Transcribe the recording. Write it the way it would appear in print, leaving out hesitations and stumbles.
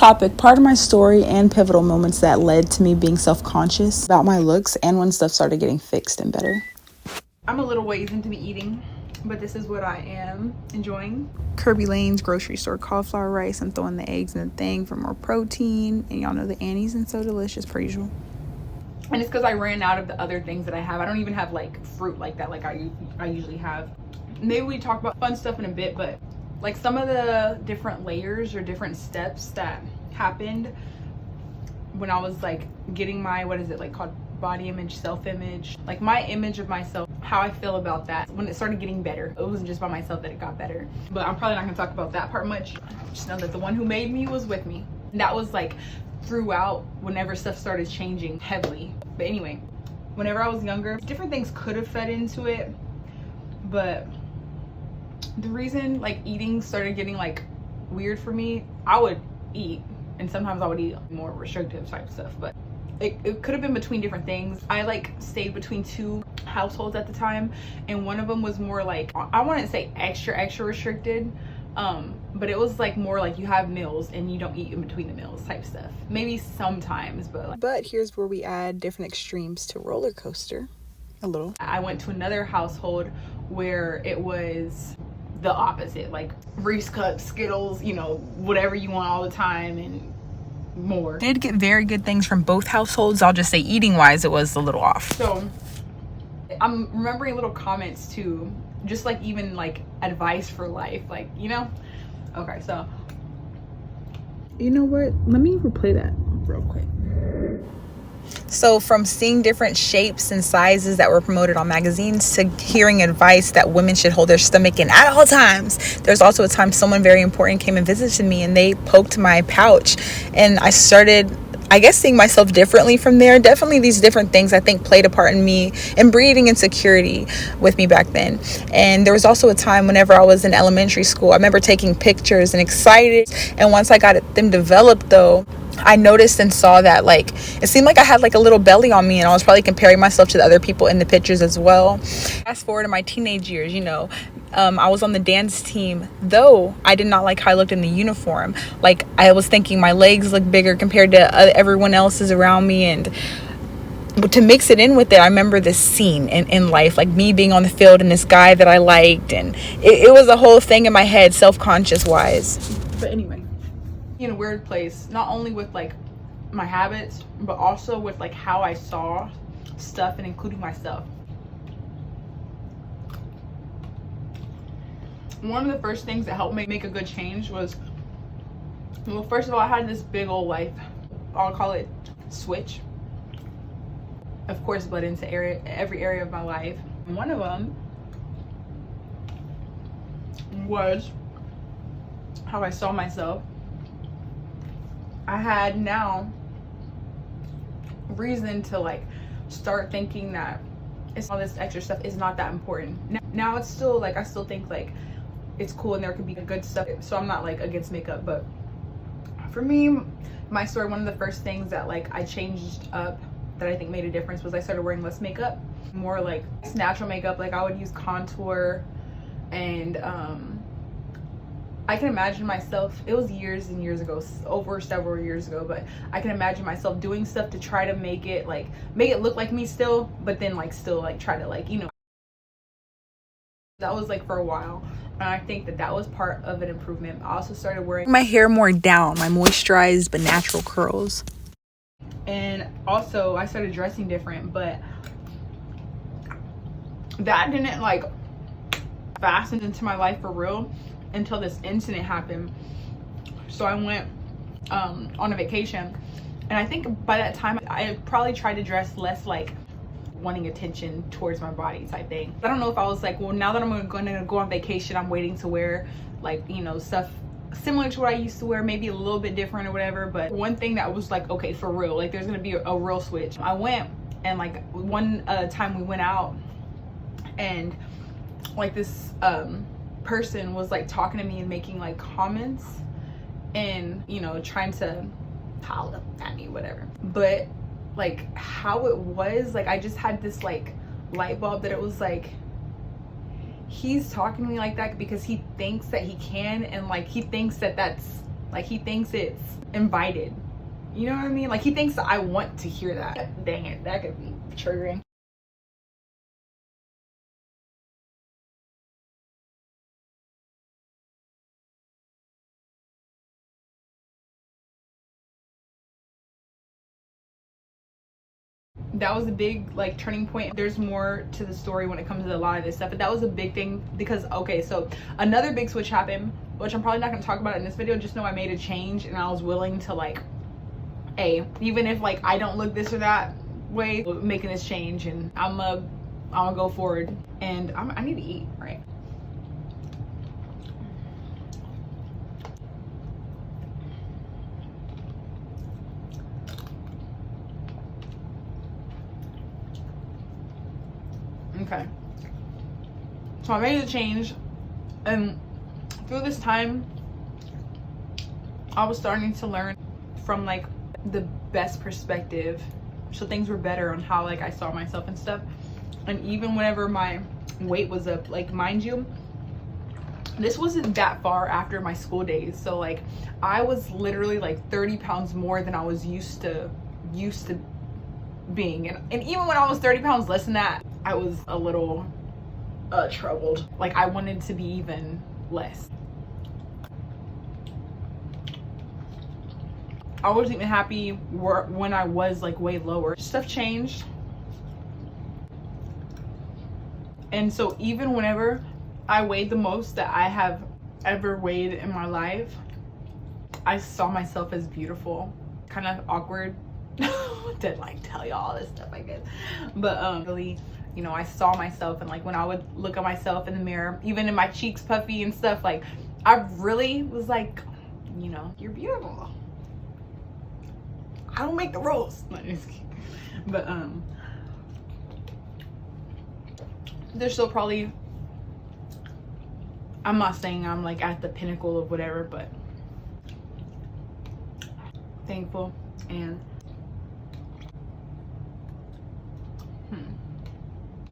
topic, part of my story and pivotal moments that led to me being self-conscious about my looks and when stuff started getting fixed and better. I'm a little ways into me eating, but this is what I am enjoying. Kirby Lane's grocery store cauliflower rice. I'm throwing the eggs in the thing for more protein. And y'all know the Annie's and so delicious per usual. And it's because I ran out of the other things that I have. I don't even have like fruit like that like I usually have. Maybe we talk about fun stuff in a bit, but like some of the different layers or different steps that happened when I was like getting my, what is it like called, body image, self-image, like my image of myself, how I feel about that when it started getting better. It wasn't just by myself that it got better, but I'm probably not gonna talk about that part much. Just know that the one who made me was with me. And that was like throughout whenever stuff started changing heavily. But anyway, whenever I was younger, different things could have fed into it, but the reason like eating started getting like weird for me, I would eat and sometimes I would eat more restrictive type stuff, but it could have been between different things. I like stayed between two households at the time, and one of them was more like, I wouldn't say extra restricted, but it was like more like you have meals and you don't eat in between the meals type stuff. Maybe sometimes, but here's where we add different extremes to roller coaster a little. I went to another household where it was the opposite, like Reese cups, Skittles, you know, whatever you want all the time and more. Did get very good things from both households. I'll just say eating wise it was a little off. So I'm remembering little comments too, just like even like advice for life, like, you know. Okay, so you know what, let me replay that real quick. So from seeing different shapes and sizes that were promoted on magazines to hearing advice that women should hold their stomach in at all times, there's also a time someone very important came and visited me and they poked my pouch, and I started, I guess, seeing myself differently from there. Definitely these different things I think played a part in me and breeding insecurity with me back then. And there was also a time whenever I was in elementary school, I remember taking pictures and excited, and once I got them developed though, I noticed and saw that like it seemed like I had like a little belly on me, and I was probably comparing myself to the other people in the pictures as well. Fast forward to my teenage years, you know, I was on the dance team, though I did not like how I looked in the uniform. Like I was thinking my legs looked bigger compared to everyone else's around me, and to mix it in with it, I remember this scene in life, like me being on the field and this guy that I liked, and it was a whole thing in my head, self-conscious wise. But anyway, in a weird place, not only with like my habits, but also with like how I saw stuff and including myself. One of the first things that helped me make a good change was, well, first of all, I had this big old life, I'll call it switch, of course, bled into every area of my life. One of them was how I saw myself. I had now reason to like start thinking that it's all this extra stuff is not that important. Now it's still like, I still think like it's cool and there could be good stuff, so I'm not like against makeup, but for me, my story, one of the first things that like I changed up that I think made a difference was I started wearing less makeup, more like natural makeup. Like I would use contour, and I can imagine myself, it was years and years ago, over several years ago, but I can imagine myself doing stuff to try to make it look like me still, but then like still like try to like, you know, that was like for a while. And I think that was part of an improvement. I also started wearing my hair more down, my moisturized but natural curls. And also I started dressing different, but that didn't like fasten into my life for real until this incident happened. So I went on a vacation, and I think by that time I probably tried to dress less like wanting attention towards my body type thing. I don't know if I was like, well, now that I'm gonna go on vacation, I'm waiting to wear like, you know, stuff similar to what I used to wear, maybe a little bit different or whatever. But one thing that was like, okay, for real, like there's gonna be a real switch. I went, and like one time we went out, and like this person was like talking to me and making like comments and, you know, trying to holler at me, whatever. But like how it was, like I just had this like light bulb that it was like, he's talking to me like that because he thinks that he can, and like he thinks that that's Like he thinks it's invited. You know what I mean? Like he thinks that I want to hear that. Dang it, that could be triggering. That was a big like turning point. There's more to the story when it comes to a lot of this stuff, but that was a big thing because okay, so another big switch happened, which I'm probably not going to talk about in this video. Just know I made a change and I was willing to like, even if like I don't look this or that way, making this change, and I'm gonna go forward. And I need to eat, right? Okay, so I made a change, and through this time I was starting to learn from like the best perspective, so things were better on how like I saw myself and stuff. And even whenever my weight was up, like mind you, this wasn't that far after my school days, so like I was literally like 30 pounds more than I was used to being. And even when I was 30 pounds less than that, I was a little troubled. Like I wanted to be even less. I wasn't even happy when I was like way lower. Stuff changed. And so even whenever I weighed the most that I have ever weighed in my life, I saw myself as beautiful. Kind of awkward to like tell you all this stuff, I guess. But really, you know, I saw myself, and like when I would look at myself in the mirror, even in my cheeks puffy and stuff, like I really was like, you know, you're beautiful. I don't make the rules. But there's still probably, I'm not saying I'm like at the pinnacle of whatever, but thankful and